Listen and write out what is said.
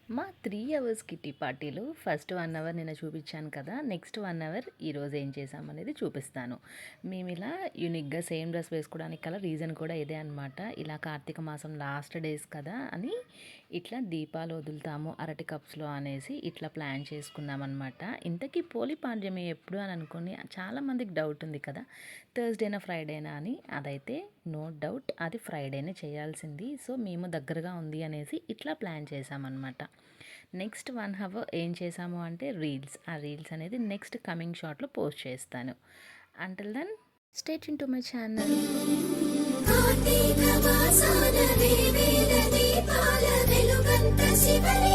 మా 3 hours kitty పార్టీలో first 1 hour నిన్న చూపించాను కదా! నెక్స్ట్ 1 అవర్ ఈరోజు ఏం చేశామనేది చూపిస్తాను. మేమిలా యూనిక్‌గా సేమ్ డ్రెస్ వేసుకోవడానికి గల రీజన్ కూడా ఇదే అనమాట. ఇలా కార్తీక మాసం లాస్ట్ డేస్ కదా అని ఇట్లా దీపాలు వదులుతాము అరటి కప్స్‌లో అనేసి ఇట్లా ప్లాన్ చేసుకున్నామనమాట. ఇంతకీ పోలి పాడ్యమి ఎప్పుడు అని అనుకోని చాలామందికి డౌట్ ఉంది కదా! థర్స్‌డేనా, ఫ్రైడేనా అని. అదైతే నో డౌట్ అది ఫ్రైడేనే చేయాల్సింది. సో, మేము దగ్గరగా ఉంది అనేసి ఇట్లా ప్లాన్ చేశామనమాట. నెక్స్ట్ 1 అవర్ ఏం చేశాము అంటే రీల్స్. ఆ రీల్స్ అనేది నెక్స్ట్ కమింగ్ షార్ట్‌లో పోస్ట్ చేస్తాను. Until then stay tune to my channel. Karthika మాసాన వేవేల దీపాల వెలుగంత శివలి